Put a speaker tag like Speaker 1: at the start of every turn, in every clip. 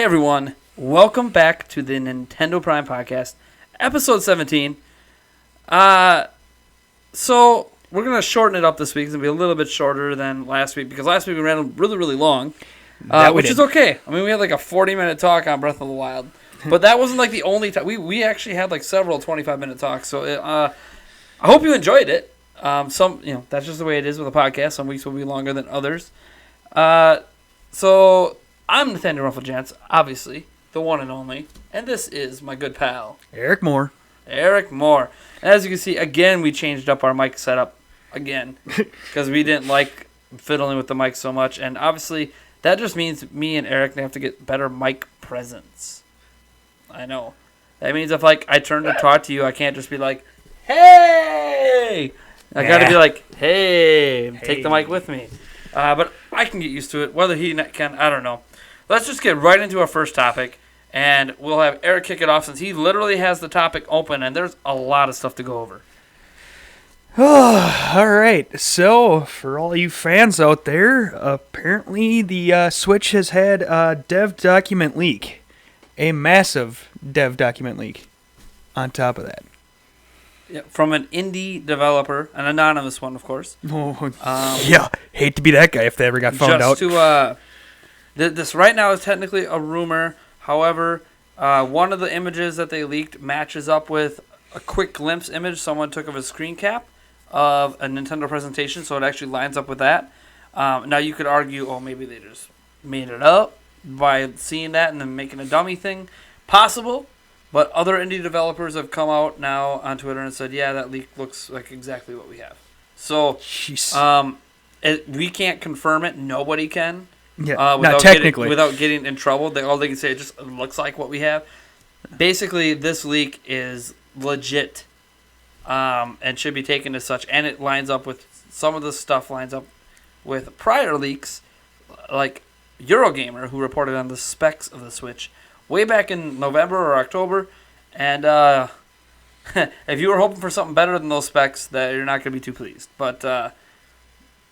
Speaker 1: everyone, welcome back to the Nintendo Prime Podcast, episode 17. So we're going to shorten it up this week. It's going to be a little bit shorter than last week, because last week we ran really, really long, which is okay. I mean, we had like a 40-minute talk on Breath of the Wild, but that wasn't like the only time. We actually had like several 25-minute talks, so I hope you enjoyed it. That's just the way it is with a podcast. Some weeks will be longer than others. So I'm Nathaniel Rufflegents, obviously, the one and only, and this is my good pal,
Speaker 2: Eric Moore.
Speaker 1: And as you can see, again, we changed up our mic setup again because we didn't like fiddling with the mic so much, and obviously that just means me and Eric have to get better mic presence. I know. That means if I turn to talk to you, I can't just be like, "Hey!" I got to be like, "Hey!" Take the mic with me. But I can get used to it. Whether he can, I don't know. Let's just get right into our first topic, and we'll have Eric kick it off since he literally has the topic open, and there's a lot of stuff to go over.
Speaker 2: All right. So, for all you fans out there, apparently the Switch has had a dev document leak. A massive dev document leak on top of that.
Speaker 1: Yeah, from an indie developer, an anonymous one, of course.
Speaker 2: Yeah, hate to be that guy if they ever got found out.
Speaker 1: This right now is technically a rumor. However, one of the images that they leaked matches up with a quick glimpse image someone took of a screen cap of a Nintendo presentation, so it actually lines up with that. Now, you could argue, maybe they just made it up by seeing that and then making a dummy thing. Possible. But other indie developers have come out now on Twitter and said, yeah, that leak looks like exactly what we have. So, we can't confirm it. Nobody can.
Speaker 2: Yeah, not technically.
Speaker 1: Without getting in trouble. All they can say, it just looks like what we have. Basically, this leak is legit and should be taken as such. And it lines up with, some of the stuff lines up with prior leaks, like Eurogamer, who reported on the specs of the Switch way back in November or October, and if you were hoping for something better than those specs, that you're not going to be too pleased. But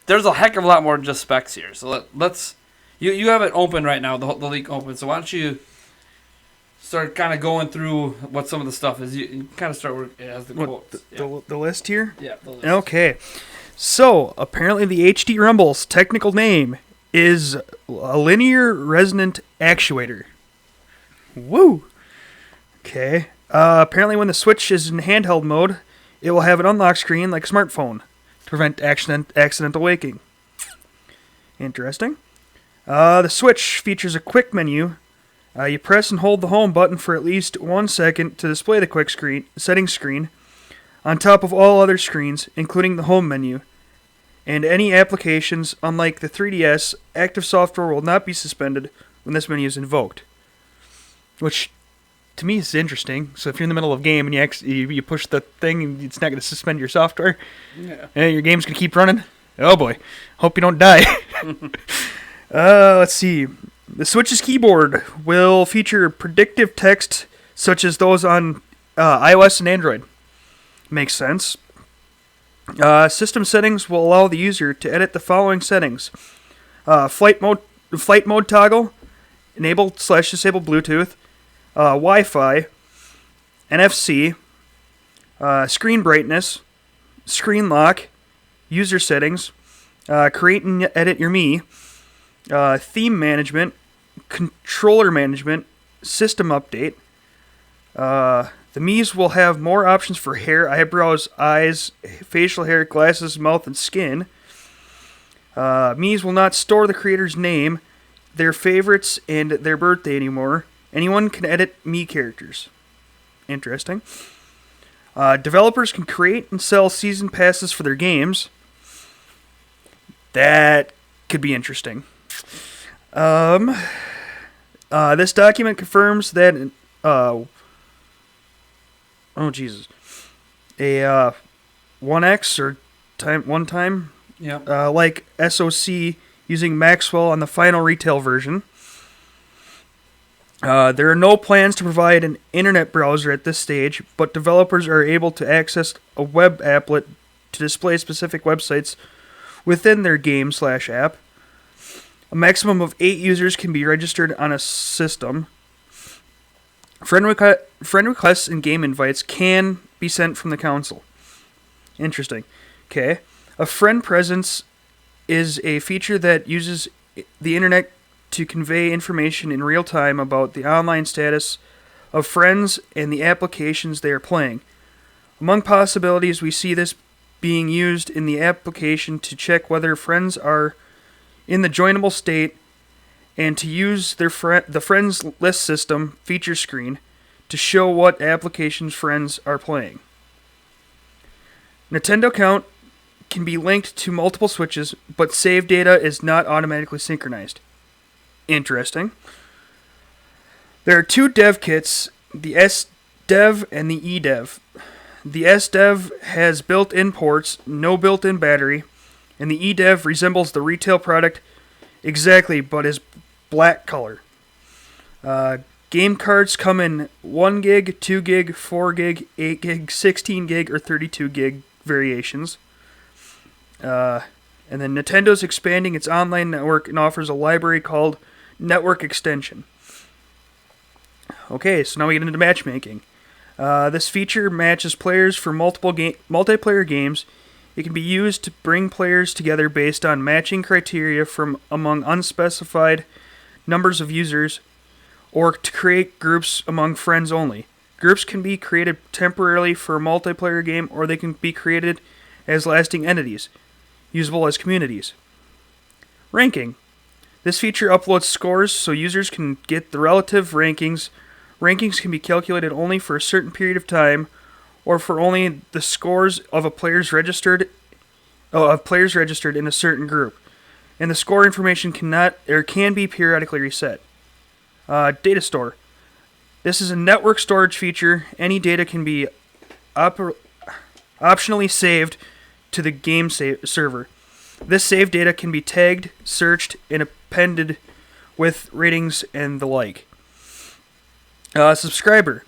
Speaker 1: there's a heck of a lot more than just specs here. So let's you have it open right now, the leak open. So why don't you start kind of going through what some of the stuff is? You kind of start with as the quotes.
Speaker 2: The list here?
Speaker 1: Yeah, the list.
Speaker 2: Okay. So, apparently the HD Rumble's technical name is a linear resonant actuator. Woo! Okay. Apparently when the Switch is in handheld mode, it will have an unlock screen like a smartphone to prevent accidental waking. Interesting. The Switch features a quick menu. You press and hold the home button for at least 1 second to display the quick settings screen on top of all other screens, including the home menu. And any applications, unlike the 3DS, active software will not be suspended when this menu is invoked. Which, to me, is interesting. So if you're in the middle of a game and you push the thing, and it's not going to suspend your software, and your game's going to keep running. Oh boy, hope you don't die. Let's see. The Switch's keyboard will feature predictive text such as those on iOS and Android. Makes sense. System settings will allow the user to edit the following settings: flight mode toggle, enable/disable Bluetooth, Wi-Fi, NFC, screen brightness, screen lock, user settings, create and edit your Mii, theme management, controller management, system update. The Miis will have more options for hair, eyebrows, eyes, facial hair, glasses, mouth, and skin. Miis will not store the creator's name, their favorites, and their birthday anymore. Anyone can edit Mii characters. Interesting. Developers can create and sell season passes for their games. That could be interesting. This document confirms that a 1X or one time like SoC using Maxwell on the final retail version. There are no plans to provide an internet browser at this stage, but developers are able to access a web applet to display specific websites within their game/app. A maximum of 8 users can be registered on a system. Friend requests and game invites can be sent from the console. Interesting. Okay. A friend presence is a feature that uses the internet to convey information in real time about the online status of friends and the applications they are playing. Among possibilities, we see this being used in the application to check whether friends are in the joinable state and to use the friends list system feature screen to show what applications friends are playing. Nintendo account can be linked to multiple switches, but save data is not automatically synchronized. Interesting. There are 2 dev kits, the SDev and the eDev. The SDev has built-in ports, no built-in battery, and the eDev resembles the retail product exactly, but is black color. Game cards come in 1 gig, 2 gig, 4 gig, 8 gig, 16 gig, or 32 gig variations. And then Nintendo's expanding its online network and offers a library called Network Extension. Okay, so now we get into matchmaking. This feature matches players for multiplayer games. It can be used to bring players together based on matching criteria from among unspecified numbers of users, or to create groups among friends only. Groups can be created temporarily for a multiplayer game, or they can be created as lasting entities, usable as communities. Ranking. This feature uploads scores so users can get the relative rankings. Rankings can be calculated only for a certain period of time, or for only the scores of players registered in a certain group, and the score information can be periodically reset. Data store. This is a network storage feature. Any data can be optionally saved to the game server. This saved data can be tagged, searched, and appended with ratings and the like. Subscriber.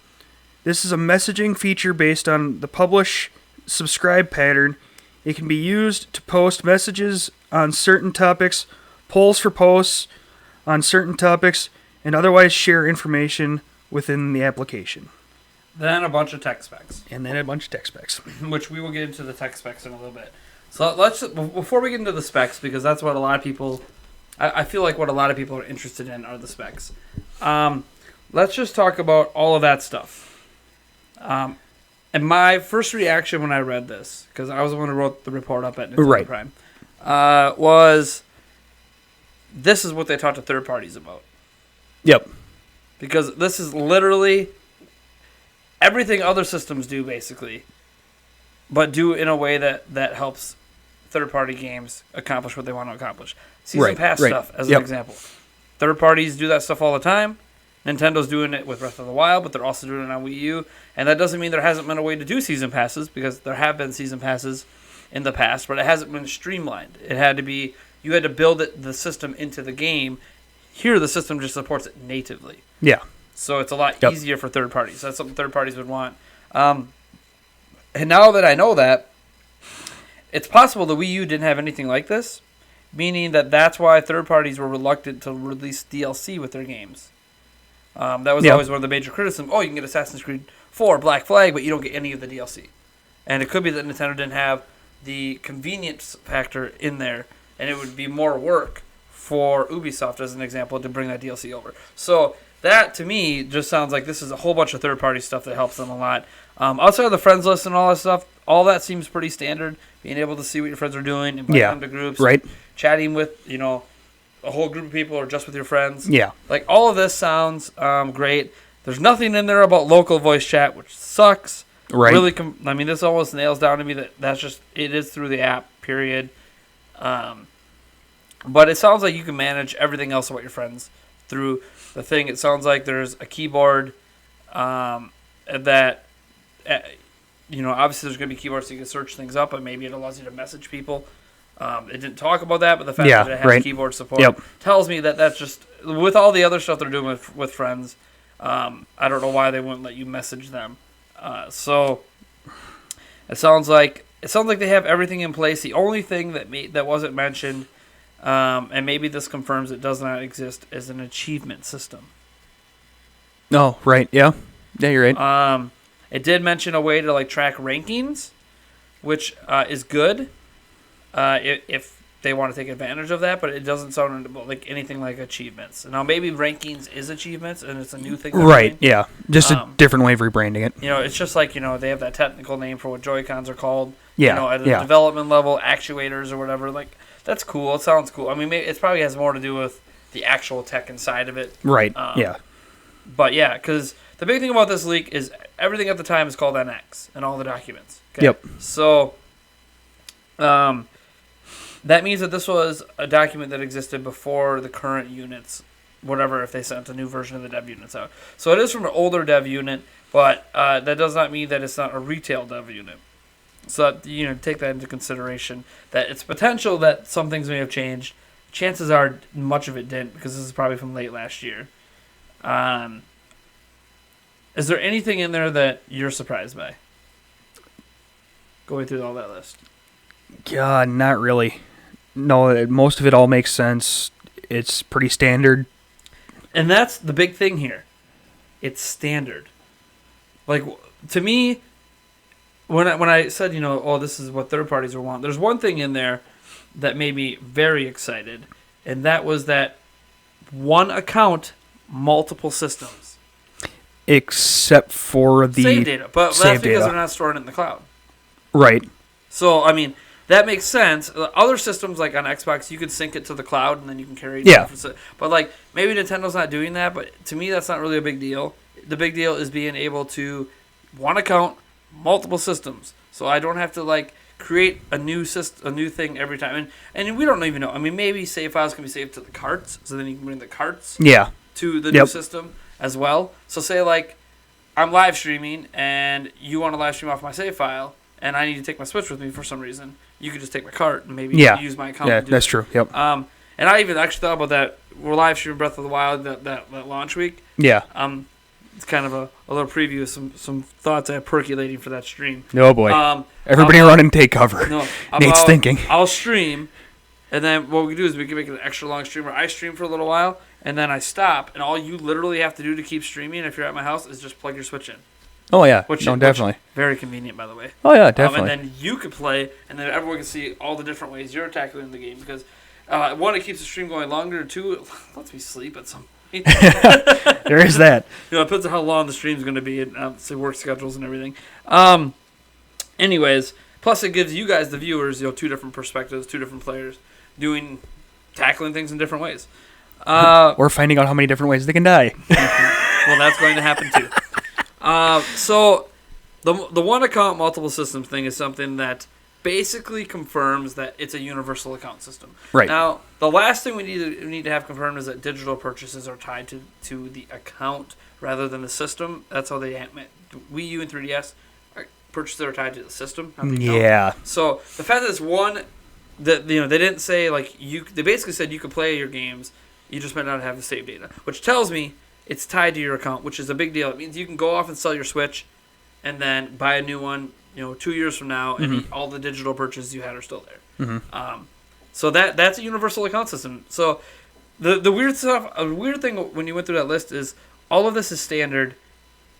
Speaker 2: This is a messaging feature based on the publish-subscribe pattern. It can be used to post messages on certain topics, polls for posts on certain topics, and otherwise share information within the application.
Speaker 1: Then a bunch of tech specs.
Speaker 2: Which
Speaker 1: we will get into the tech specs in a little bit. So let's, before we get into the specs, because that's what a lot of people, I feel like what a lot of people are interested in are the specs. Let's just talk about all of that stuff. And my first reaction when I read this, because I was the one who wrote the report up at Nintendo Prime, was this is what they talk to third parties about.
Speaker 2: Yep.
Speaker 1: Because this is literally everything other systems do, basically, but do in a way that helps third-party games accomplish what they want to accomplish. Season Pass stuff, as an example. Third parties do that stuff all the time. Nintendo's doing it with Breath of the Wild, but they're also doing it on Wii U. And that doesn't mean there hasn't been a way to do Season Passes, because there have been Season Passes in the past, but it hasn't been streamlined. It had to be, you had to build the system into the game. Here, the system just supports it natively.
Speaker 2: Yeah.
Speaker 1: So it's a lot easier for third parties. That's something third parties would want. And now that I know that, it's possible the Wii U didn't have anything like this, meaning that's why third parties were reluctant to release DLC with their games. That was always one of the major criticisms. Oh, you can get Assassin's Creed 4 Black Flag, but you don't get any of the DLC. And it could be that Nintendo didn't have the convenience factor in there, and it would be more work for Ubisoft, as an example, to bring that DLC over. So that, to me, just sounds like this is a whole bunch of third-party stuff that helps them a lot. Outside of the friends list and all that stuff, all that seems pretty standard. Being able to see what your friends are doing, invite them to groups, chatting with, a whole group of people or just with your friends. Yeah. Like, all of this sounds great. There's nothing in there about local voice chat, which sucks. Right. Really, this almost nails down to me that's just, it is through the app, period. But it sounds like you can manage everything else about your friends through the thing. It sounds like there's a keyboard that, obviously there's going to be keyboards so you can search things up, but maybe it allows you to message people. It didn't talk about that, but the fact that it has keyboard support tells me that that's just, with all the other stuff they're doing with friends, I don't know why they wouldn't let you message them. So it sounds like they have everything in place. The only thing that wasn't mentioned And maybe this confirms it does not exist as an achievement system.
Speaker 2: Oh, right. Yeah. Yeah, you're right.
Speaker 1: It did mention a way to like track rankings, which is good if they want to take advantage of that, but it doesn't sound like anything like achievements. Now, maybe rankings is achievements, and it's a new thing.
Speaker 2: Right, yeah. Just a different way of rebranding it.
Speaker 1: It's just like, they have that technical name for what Joy-Cons are called.
Speaker 2: Yeah,
Speaker 1: at the development level, actuators or whatever. Like, that's cool. It sounds cool. I mean, maybe it probably has more to do with the actual tech inside of it.
Speaker 2: Right, yeah.
Speaker 1: But, yeah, because the big thing about this leak is everything at the time is called NX in all the documents. Okay?
Speaker 2: Yep.
Speaker 1: So, that means that this was a document that existed before the current units, whatever, if they sent a new version of the dev units out. So it is from an older dev unit, but that does not mean that it's not a retail dev unit. So, take that into consideration, that it's potential that some things may have changed. Chances are much of it didn't, because this is probably from late last year. Is there anything in there that you're surprised by? Going through all that list.
Speaker 2: God, not really. No, most of it all makes sense. It's pretty standard.
Speaker 1: And that's the big thing here. It's standard. Like, to me, when I said, this is what third parties will want, there's one thing in there that made me very excited, and that was that one account, multiple systems.
Speaker 2: Except for the
Speaker 1: save data. But
Speaker 2: save
Speaker 1: that's because
Speaker 2: data.
Speaker 1: they're not storing it in the cloud.
Speaker 2: Right.
Speaker 1: So, I mean, that makes sense. Other systems, like on Xbox, you can sync it to the cloud, and then you can carry it.
Speaker 2: Yeah.
Speaker 1: But, like, maybe Nintendo's not doing that, but to me, that's not really a big deal. The big deal is being able to, one account, multiple systems. So I don't have to, like, create a new thing every time. And we don't even know. I mean, maybe save files can be saved to the carts, so then you can bring the carts to the new system as well. So say, like, I'm live streaming, and you want to live stream off my save file, and I need to take my Switch with me for some reason. You could just take my cart and maybe use my account.
Speaker 2: Yeah,
Speaker 1: to do
Speaker 2: that's
Speaker 1: it.
Speaker 2: true. Yep.
Speaker 1: And I even actually thought about that. We're live streaming Breath of the Wild that launch week.
Speaker 2: Yeah.
Speaker 1: It's kind of a little preview of some thoughts I have percolating for that stream.
Speaker 2: Oh boy. Everybody run and take cover.
Speaker 1: No,
Speaker 2: Nate's thinking.
Speaker 1: I'll stream, and then what we can do is we can make an extra long stream where I stream for a little while, and then I stop, and all you literally have to do to keep streaming if you're at my house is just plug your Switch in.
Speaker 2: Oh, yeah.
Speaker 1: Which,
Speaker 2: Definitely.
Speaker 1: very convenient, by the way.
Speaker 2: Oh, yeah, definitely.
Speaker 1: And then you could play, and then everyone can see all the different ways you're tackling the game. Because, one, it keeps the stream going longer. Two, it lets me sleep at some point.
Speaker 2: There is that.
Speaker 1: It depends on how long the stream's going to be, and work schedules and everything. Anyways, plus it gives you guys, the viewers, two different perspectives, two different players, tackling things in different ways.
Speaker 2: Or finding out how many different ways they can die.
Speaker 1: Well, that's going to happen, too. So the one account multiple systems thing is something that basically confirms that it's a universal account system.
Speaker 2: Right.
Speaker 1: Now, the last thing we need to have confirmed is that digital purchases are tied to the account rather than the system. That's how they Wii U and 3DS purchases are tied to the system. Not the account.
Speaker 2: Yeah.
Speaker 1: So the fact that it's one that they didn't say they basically said you could play your games, you just might not have the save data, which tells me it's tied to your account, which is a big deal. It means you can go off and sell your Switch and then buy a new one, 2 years from now, and all the digital purchases you had are still there.
Speaker 2: Mm-hmm.
Speaker 1: So that's a universal account system. So the weird stuff, a weird thing when you went through that list is all of this is standard,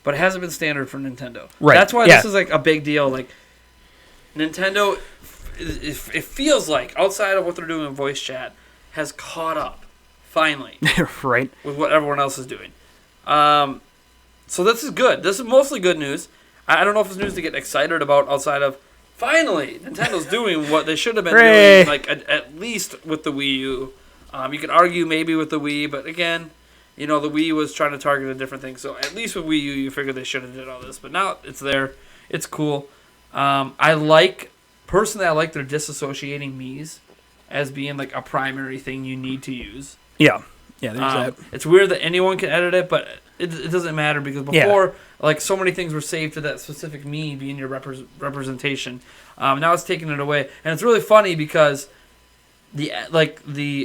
Speaker 1: but it hasn't been standard for Nintendo.
Speaker 2: Right.
Speaker 1: That's why this is like a big deal. Like, Nintendo, it feels like, outside of what they're doing in voice chat, has caught up, finally.
Speaker 2: Right.
Speaker 1: With what everyone else is doing. So this is good. This is mostly good news. I don't know if it's news to get excited about outside of, finally, Nintendo's doing what they should have been doing, like at least with the Wii U. You could argue maybe with the Wii, but again, the Wii was trying to target a different thing. So at least with Wii U, you figure they should have did all this. But now it's there. It's cool. I like their disassociating Miis as being like a primary thing you need to use.
Speaker 2: Yeah. Yeah, there's that.
Speaker 1: It's weird that anyone can edit it, but it doesn't matter because before, so many things were saved to that specific Mii being your representation. Now it's taking it away, and it's really funny because the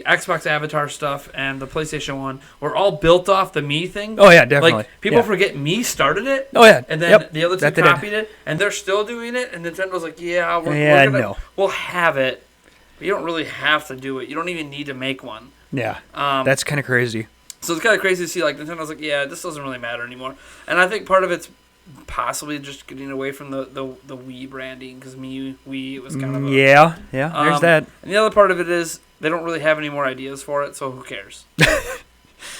Speaker 1: Xbox Avatar stuff and the PlayStation one were all built off the Mii thing.
Speaker 2: Oh yeah, definitely.
Speaker 1: Like people forget Mii started it.
Speaker 2: Oh yeah,
Speaker 1: and then the other two copied it, and they're still doing it. And Nintendo's like, we'll have it. but you don't really have to do it. You don't even need to make one.
Speaker 2: Yeah, that's kind of crazy.
Speaker 1: So it's kind of crazy to see, like, Nintendo's like, yeah, this doesn't really matter anymore. And I think part of it's possibly just getting away from the Wii branding, because Wii was kind of a...
Speaker 2: Yeah, there's that.
Speaker 1: And the other part of it is they don't really have any more ideas for it, so who cares?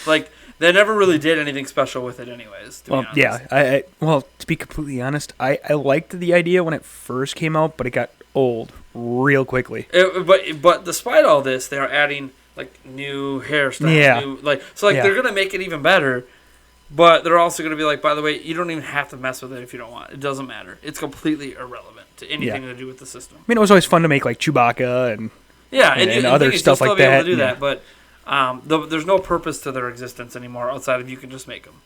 Speaker 1: Like, they never really did anything special with it anyways, to be honest.
Speaker 2: Yeah, well, to be completely honest, I liked the idea when it first came out, but it got old real quickly.
Speaker 1: But despite all this, they are adding, like, new hairstyles. They're going to make it even better, but they're also going to be like, by the way, you don't even have to mess with it if you don't want. It doesn't matter. It's completely irrelevant to anything to do with the system.
Speaker 2: I mean, it was always fun to make, like, Chewbacca and other stuff like that.
Speaker 1: Able to do that, but there's no purpose to their existence anymore outside of you can just make them.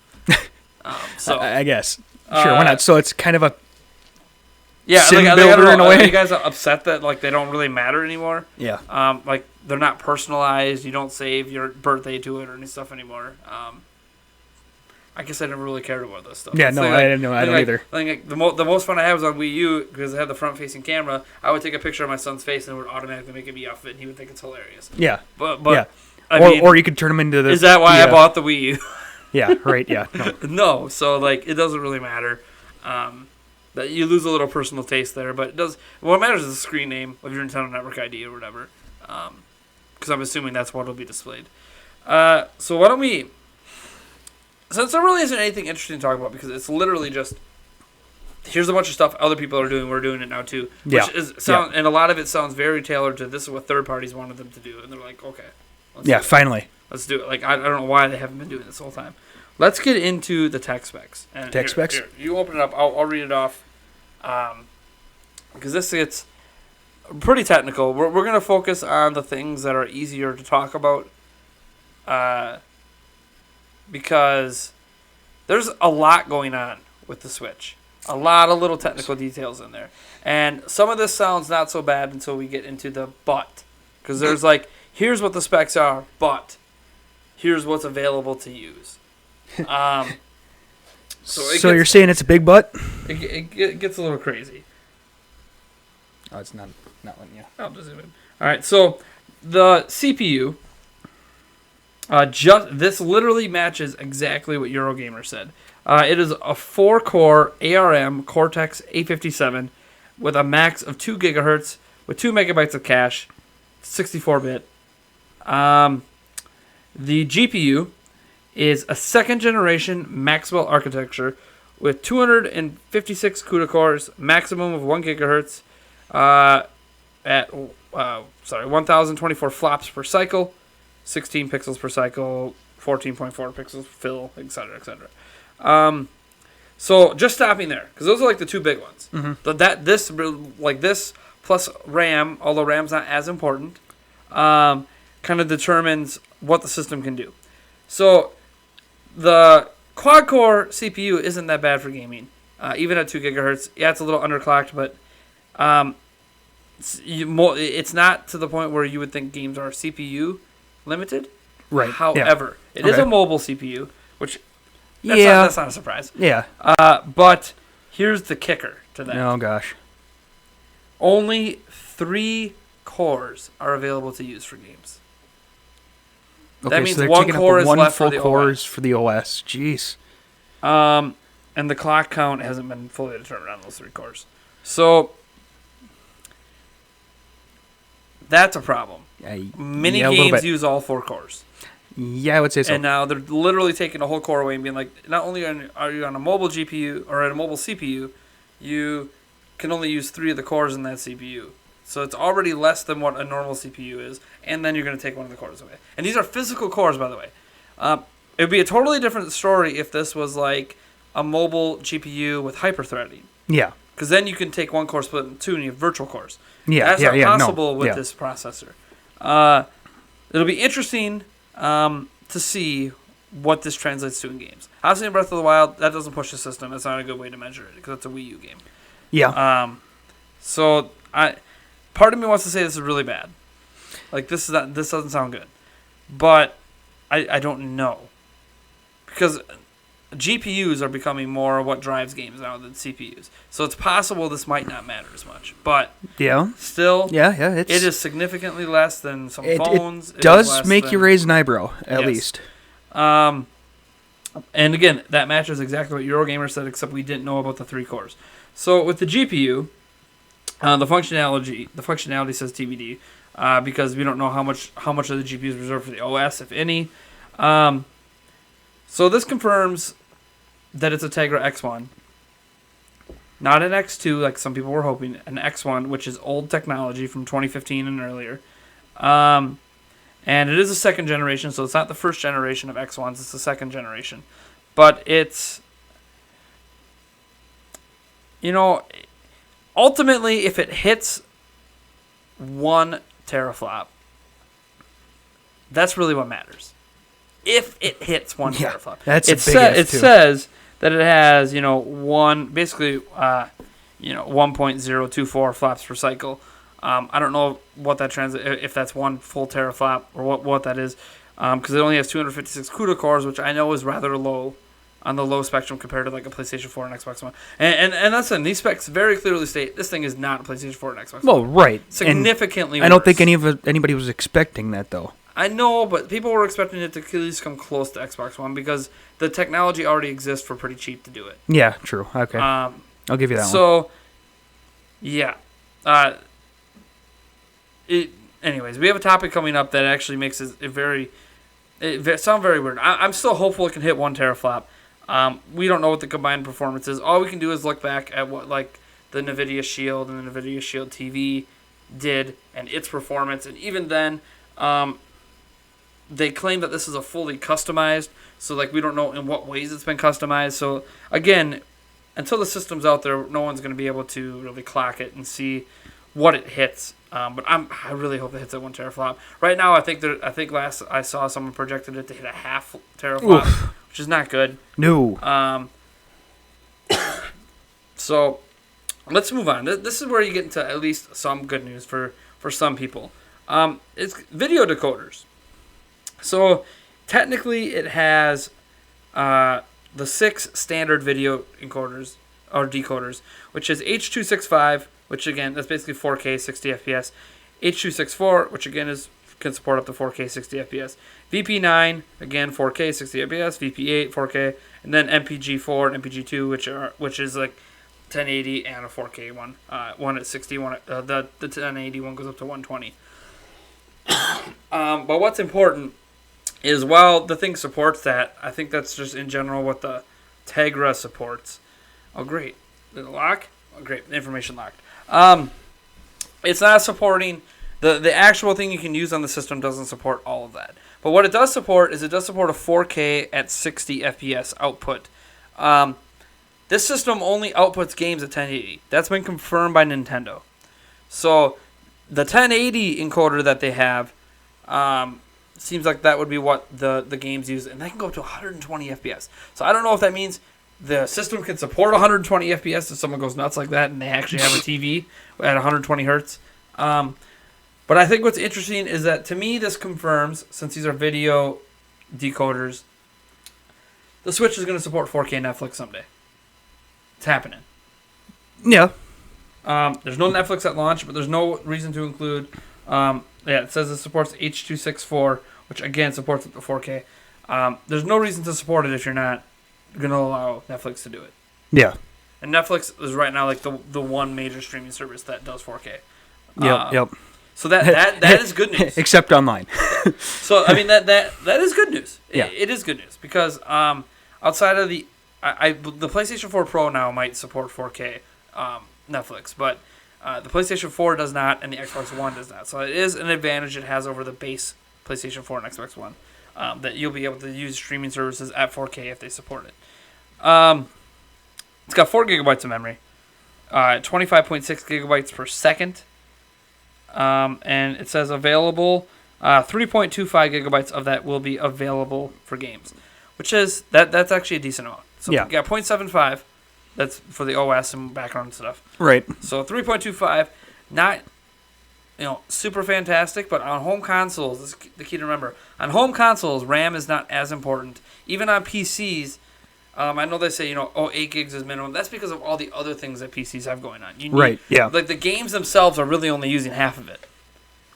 Speaker 1: So
Speaker 2: I guess. Sure, why not? So it's kind of a
Speaker 1: sim
Speaker 2: builder in a way.
Speaker 1: Are you guys upset that, like, they don't really matter anymore?
Speaker 2: Yeah.
Speaker 1: Like, they're not personalized. You don't save your birthday to it or any stuff anymore. I guess I never really cared about this stuff.
Speaker 2: Yeah, no, I didn't know. I don't either.
Speaker 1: Like, the most fun I had was on Wii U because it had the front-facing camera. I would take a picture of my son's face and it would automatically make me off it, and he would think it's hilarious.
Speaker 2: Yeah.
Speaker 1: But
Speaker 2: yeah.
Speaker 1: I mean,
Speaker 2: or you could turn them into the...
Speaker 1: Is that why I bought the Wii U?
Speaker 2: Yeah, right, yeah.
Speaker 1: No, so, like, it doesn't really matter. That you lose a little personal taste there, but it does... What matters is the screen name of your Nintendo Network ID or whatever. Because I'm assuming that's what will be displayed. So why don't we... Since there really isn't anything interesting to talk about, because it's literally just... Here's a bunch of stuff other people are doing. We're doing it now, too. And a lot of it sounds very tailored to this is what third parties wanted them to do. And they're like, okay.
Speaker 2: Finally.
Speaker 1: Let's do it. Like, I don't know why they haven't been doing this the whole time. Let's get into the tech specs. And
Speaker 2: specs?
Speaker 1: Here, you open it up. I'll read it off. Because this gets pretty technical. We're going to focus on the things that are easier to talk about. Because there's a lot going on with the Switch. A lot of little technical details in there. And some of this sounds not so bad until we get into the but. Because there's like, here's what the specs are, but here's what's available to use. So
Speaker 2: you're saying it's a big butt?
Speaker 1: It gets a little crazy.
Speaker 2: Oh, it's not letting you.
Speaker 1: I'll just zoom in. All right, so the CPU, this literally matches exactly what Eurogamer said. It is a 4-core ARM Cortex A57 with a max of 2 gigahertz with 2 megabytes of cache, 64-bit. The GPU is a second-generation Maxwell architecture with 256 CUDA cores, maximum of 1 gigahertz, at 1,024 flops per cycle, 16 pixels per cycle, 14.4 pixels fill, etc., etc. So just stopping there, because those are like the two big ones. Mm-hmm. This plus RAM, although RAM's not as important, kind of determines what the system can do. So the quad-core CPU isn't that bad for gaming, even at 2 gigahertz. Yeah, it's a little underclocked, but it's not to the point where you would think games are CPU limited.
Speaker 2: Right.
Speaker 1: However, it is a mobile CPU, which that's not a surprise.
Speaker 2: Yeah.
Speaker 1: But here's the kicker to that.
Speaker 2: Oh gosh.
Speaker 1: Only 3 cores are available to use for games.
Speaker 2: Okay,
Speaker 1: that means
Speaker 2: so
Speaker 1: one core is left
Speaker 2: full
Speaker 1: for the
Speaker 2: cores
Speaker 1: OS.
Speaker 2: for the OS. Jeez.
Speaker 1: And the clock count hasn't been fully determined on those 3 cores. So that's a problem. Many games use all 4 cores.
Speaker 2: Yeah, I would say so.
Speaker 1: And now they're literally taking a whole core away and being like, not only are you on a mobile GPU or on a mobile CPU, you can only use 3 of the cores in that CPU. So it's already less than what a normal CPU is, and then you're going to take one of the cores away. And these are physical cores, by the way. It would be a totally different story if this was like a mobile GPU with hyper-threading.
Speaker 2: Yeah.
Speaker 1: Because then you can take one core, split it in 2, and you have virtual cores.
Speaker 2: Yeah,
Speaker 1: That's not possible with this processor. It'll be interesting to see what this translates to in games. Obviously, in Breath of the Wild, that doesn't push the system. That's not a good way to measure it because it's a Wii U game.
Speaker 2: Yeah.
Speaker 1: So part of me wants to say this is really bad. Like this doesn't sound good, but I don't know because GPUs are becoming more what drives games now than CPUs. So it's possible this might not matter as much. But still, it is significantly less than some phones.
Speaker 2: It does make you raise an eyebrow, at least.
Speaker 1: And again, that matches exactly what Eurogamer said, except we didn't know about the 3 cores. So with the GPU, the functionality says TBD, because we don't know how much of the GPU is reserved for the OS, if any. So this confirms that it's a Tegra X1, not an X2 like some people were hoping, an X1, which is old technology from 2015 and earlier. And it is a second generation, so it's not the first generation of X1s, it's the second generation. But it's, ultimately, if it hits 1 teraflop, that's really what matters. If it hits 1 teraflop.
Speaker 2: That's
Speaker 1: it says that it has, basically 1.024 flops per cycle. I don't know what that translates, if that's 1 full teraflop or what that is, because it only has 256 CUDA cores, which I know is rather low on the low spectrum compared to like a PlayStation 4 and Xbox One. And that's in these specs very clearly state this thing is not a PlayStation 4 and Xbox One.
Speaker 2: Well, right.
Speaker 1: Significantly worse.
Speaker 2: I don't think anybody was expecting that, though.
Speaker 1: I know, but people were expecting it to at least come close to Xbox One because the technology already exists for pretty cheap to do it.
Speaker 2: Yeah, true. Okay. I'll give you that one.
Speaker 1: So, yeah. Anyways, we have a topic coming up that actually makes it sound very weird. I'm still hopeful it can hit 1 teraflop. We don't know what the combined performance is. All we can do is look back at what like the NVIDIA Shield and the NVIDIA Shield TV did and its performance. And even then, they claim that this is a fully customized, so like we don't know in what ways it's been customized. So again, until the system's out there, no one's going to be able to really clock it and see what it hits. But I really hope it hits at 1 teraflop. Right now, I think last I saw someone projected it to hit a half teraflop, which is not good.
Speaker 2: No.
Speaker 1: So let's move on. This is where you get into at least some good news for some people. It's video decoders. So technically, it has the 6 standard video encoders or decoders, which is H.265, which again that's basically 4K 60 FPS. H.264, which again can support up to 4K 60 FPS. VP9 again 4K 60 FPS. VP8 4K, and then MPG4 and MPG2, which is like 1080 and a 4K one. One at 60, one at, the 1080 one goes up to 120. But what's important is while the thing supports that, I think that's just in general what the Tegra supports. Oh, great. Did it lock? Oh, great. Information locked. It's not supporting... The actual thing you can use on the system doesn't support all of that. But what it does support is it does support a 4K at 60 FPS output. This system only outputs games at 1080. That's been confirmed by Nintendo. So the 1080 encoder that they have seems like that would be what the games use. And they can go up to 120 FPS. So I don't know if that means the system can support 120 FPS if someone goes nuts like that and they actually have a TV at 120 hertz. But I think what's interesting is that, to me, this confirms, since these are video decoders, the Switch is going to support 4K Netflix someday. It's happening.
Speaker 2: Yeah.
Speaker 1: There's no Netflix at launch, but there's no reason to include... it says it supports H.264, which, again, supports up to 4K. There's no reason to support it if you're not going to allow Netflix to do it.
Speaker 2: Yeah.
Speaker 1: And Netflix is right now like the one major streaming service that does 4K.
Speaker 2: Yep.
Speaker 1: So that is good news.
Speaker 2: Except online.
Speaker 1: So I mean that is good news.
Speaker 2: Yeah.
Speaker 1: It is good news because outside of the PlayStation 4 Pro now might support 4K Netflix, but the PlayStation 4 does not and the Xbox One does not. So it is an advantage it has over the base PlayStation 4 and Xbox One that you'll be able to use streaming services at 4K if they support it. It's got 4 gigabytes of memory, 25.6 gigabytes per second. And it says available, 3.25 gigabytes of that will be available for games, which is that's actually a decent amount. So
Speaker 2: yeah.
Speaker 1: We got 0.75, that's for the OS and background stuff.
Speaker 2: Right.
Speaker 1: So 3.25, not super fantastic, but on home consoles, this is the key to remember. On home consoles, RAM is not as important. Even on PCs, I know they say, 8 gigs is minimum. That's because of all the other things that PCs have going on. You need,
Speaker 2: Right, yeah.
Speaker 1: Like, the games themselves are really only using half of it.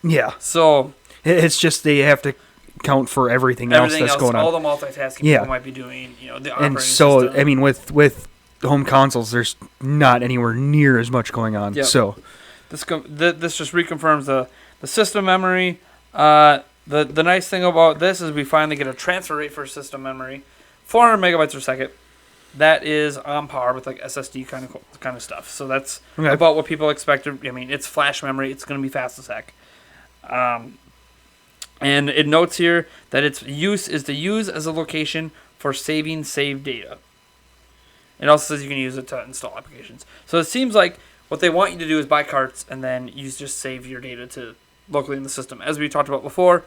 Speaker 2: Yeah.
Speaker 1: So...
Speaker 2: It's just they have to count for everything else that's going on.
Speaker 1: All the multitasking people might be doing, the operating
Speaker 2: and so,
Speaker 1: system.
Speaker 2: I mean, with home consoles, there's not anywhere near as much going on.
Speaker 1: Yep.
Speaker 2: So
Speaker 1: this just reconfirms the system memory. The nice thing about this is we finally get a transfer rate for system memory, 400 megabytes per second. That is on par with like SSD kind of stuff. So that's about what people expected. I mean, it's flash memory. It's going to be fast as heck. And it notes here that its use is to use as a location for saving saved data. It also says you can use it to install applications. So it seems like what they want you to do is buy carts and then you just save your data to locally in the system. As we talked about before,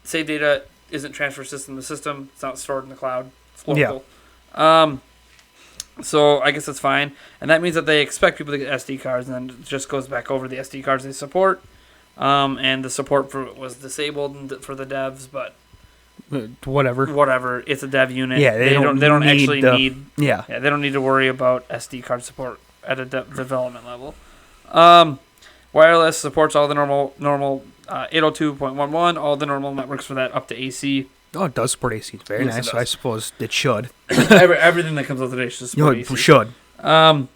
Speaker 1: save data isn't transferred system to system. It's not stored in the cloud. It's local. Yeah. So I guess that's fine. And that means that they expect people to get SD cards and then it just goes back over the SD cards they support. And the support for it was disabled for the devs, but
Speaker 2: whatever.
Speaker 1: It's a dev unit.
Speaker 2: Yeah, they don't
Speaker 1: actually need.
Speaker 2: Yeah,
Speaker 1: they don't need to worry about SD card support at a development level. Wireless supports all the normal 802.11, all the normal networks for that up to AC.
Speaker 2: Oh, it does support AC. It's very nice. So I suppose it should.
Speaker 1: Everything that comes out today should support AC.
Speaker 2: It should.
Speaker 1: I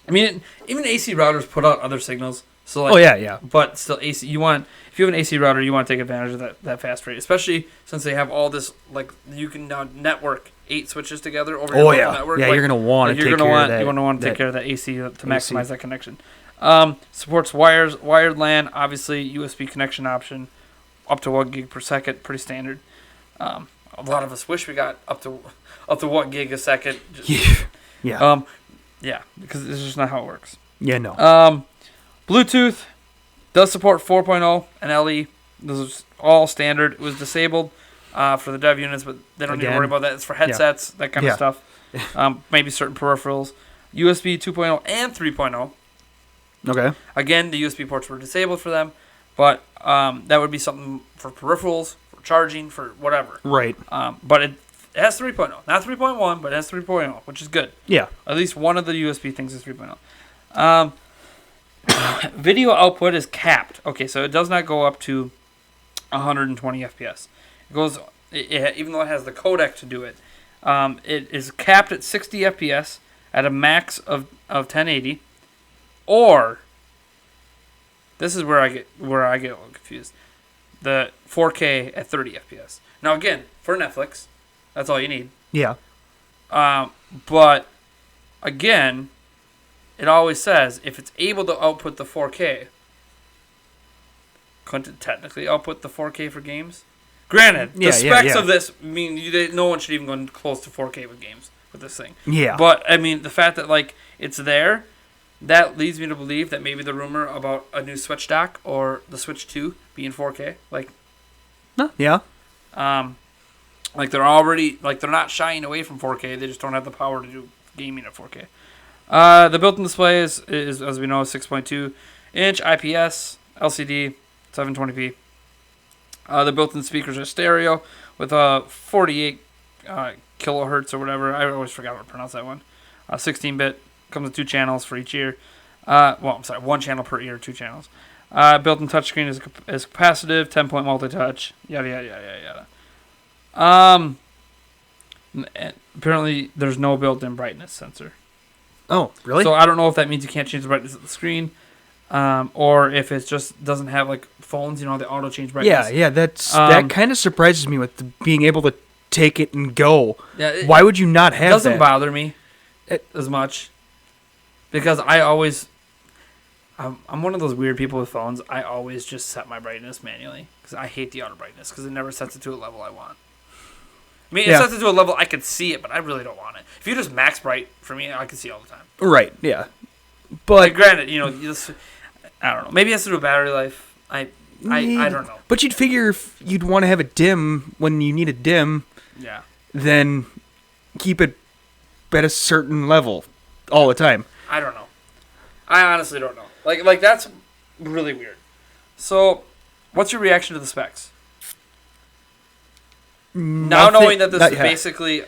Speaker 1: mean, even AC routers put out other signals. So like,
Speaker 2: yeah.
Speaker 1: But still, AC. If you have an AC router, you want to take advantage of that fast rate, especially since they have all this. Like you can now network 8 switches together over your local network.
Speaker 2: Yeah,
Speaker 1: like,
Speaker 2: you're gonna want to take care of that.
Speaker 1: You want to take care of that AC to maximize that connection. Supports wired LAN, obviously USB connection option, up to 1 gig per second, pretty standard. A lot of us wish we got up to 1 gig a second.
Speaker 2: Yeah.
Speaker 1: Yeah, because this is just not how it works.
Speaker 2: Yeah, no.
Speaker 1: Bluetooth does support 4.0 and LE. This is all standard. It was disabled for the dev units, but they don't need to worry about that. It's for headsets, that kind of stuff. Maybe certain peripherals. USB 2.0 and 3.0.
Speaker 2: Okay.
Speaker 1: Again, the USB ports were disabled for them, but that would be something for peripherals, for charging, for whatever.
Speaker 2: Right.
Speaker 1: But it has 3.0. Not 3.1, but it has 3.0, which is good.
Speaker 2: Yeah.
Speaker 1: At least one of the USB things is 3.0. Video output is capped. Okay, so it does not go up to 120 FPS. It goes, even though it has the codec to do it, it is capped at 60 FPS at a max of 1080, or this is where I get a little confused. The 4K at 30 FPS. Now again, for Netflix, that's all you need.
Speaker 2: Yeah.
Speaker 1: But again, it always says if it's able to output the 4K, couldn't it technically output the 4K for games? Granted, the specs of this mean no one should even go close to 4K with games with this thing.
Speaker 2: Yeah.
Speaker 1: But I mean, the fact that like it's there, that leads me to believe that maybe the rumor about a new Switch dock or the Switch 2 being 4K, like they're already they're not shying away from 4K. They just don't have the power to do gaming at 4K. The built-in display is as we know 6.2 inch IPS LCD 720p. The built-in speakers are stereo with 48 kilohertz or whatever. I always forgot how to pronounce that one. 16-bit, comes with 2 channels for each ear. 1 channel per ear, 2 channels. Built-in touchscreen is capacitive, 10-point multi-touch. Yada yada yada yada. Apparently, there's no built-in brightness sensor.
Speaker 2: Oh, really?
Speaker 1: So I don't know if that means you can't change the brightness of the screen, or if it just doesn't have like phones, the auto change brightness.
Speaker 2: Yeah, that kind of surprises me with being able to take it and go.
Speaker 1: Yeah,
Speaker 2: why would you not have that? It
Speaker 1: doesn't bother me as much because I'm one of those weird people with phones. I always just set my brightness manually because I hate the auto brightness because it never sets it to a level I want. I mean, it sets it to a level I could see it, but I really don't want it. If you just max bright for me, I can see all the time.
Speaker 2: Right. Yeah. But
Speaker 1: granted, I don't know. Maybe it has to do with battery life. I don't know.
Speaker 2: But you'd figure if you'd want to have a dim when you need a dim, then keep it at a certain level all the time.
Speaker 1: I don't know. I honestly don't know. Like that's really weird. So, what's your reaction to the specs? Now knowing that this is basically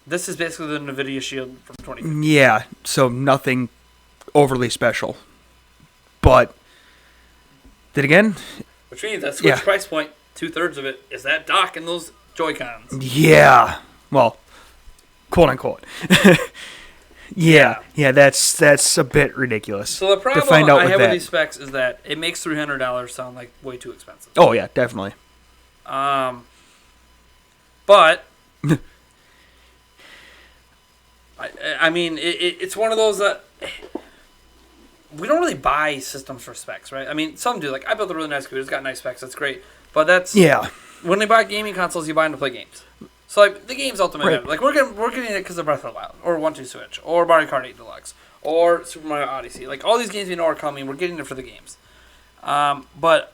Speaker 1: This is basically the NVIDIA Shield from 2015.
Speaker 2: Yeah, so nothing overly special. But then again,
Speaker 1: Which means that Switch price point, 2/3 of it is that dock and those Joy-Cons.
Speaker 2: yeah, well, quote unquote. Yeah, that's a bit ridiculous.
Speaker 1: So the problem
Speaker 2: to find out
Speaker 1: I have
Speaker 2: that.
Speaker 1: with these specs is that it makes $300 sound like way too expensive.
Speaker 2: Oh yeah, definitely.
Speaker 1: But I mean, it's one of those that we don't really buy systems for specs, right? I mean, some do. Like, I built a really nice computer. It's got nice specs. That's great. But that's when they buy gaming consoles, you buy them to play games. So like the games ultimately matter. Like we're getting it because of Breath of the Wild, or 1-2 Switch, or Mario Kart 8 Deluxe, or Super Mario Odyssey. Like all these games we know are coming. We're getting it for the games. But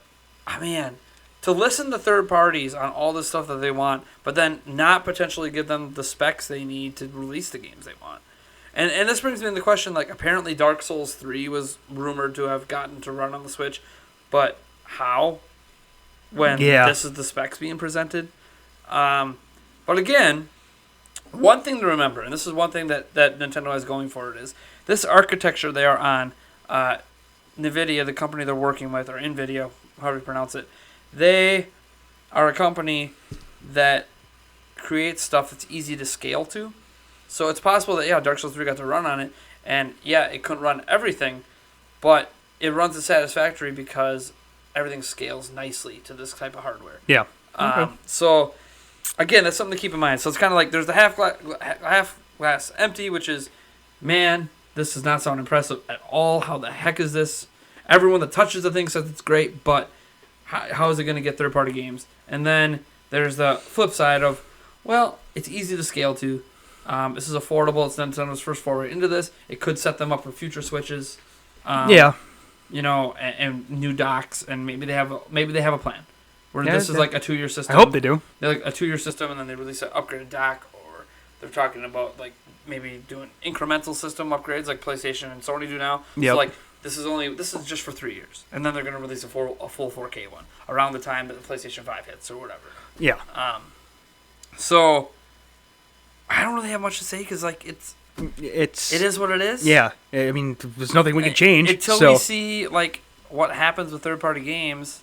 Speaker 1: man, to listen to third parties on all this stuff that they want, but then not potentially give them the specs they need to release the games they want. And this brings me to the question, like, apparently Dark Souls 3 was rumored to have gotten to run on the Switch, but how? When this is the specs being presented? But again, one thing to remember, and this is one thing that Nintendo has going for it, is this architecture they are on, NVIDIA, the company they're working with, or NVIDIA, however you pronounce it, they are a company that creates stuff that's easy to scale to. So it's possible that, Dark Souls 3 got to run on it, and it couldn't run everything, but it runs it satisfactory because everything scales nicely to this type of hardware.
Speaker 2: Yeah.
Speaker 1: So, again, that's something to keep in mind. So it's kind of like there's the half glass empty, which is, man, this does not sound impressive at all. How the heck is this? Everyone that touches the thing says it's great, but how is it going to get third-party games? And then there's the flip side of, well, it's easy to scale to. This is affordable. It's Nintendo's first foray into this. It could set them up for future Switches. You know, and new docks, and maybe they have a plan. Where this is like a 2-year system.
Speaker 2: I hope they do.
Speaker 1: They're like a 2-year system, and then they release an upgraded dock, or they're talking about like maybe doing incremental system upgrades like PlayStation and Sony do now.
Speaker 2: Yep.
Speaker 1: So like this is just for 3 years, and then they're going to release a full 4K one around the time that the PlayStation 5 hits or whatever.
Speaker 2: Yeah.
Speaker 1: So I don't really have much to say because like it is what it is.
Speaker 2: Yeah. I mean, there's nothing we can change
Speaker 1: until we see like what happens with third-party games.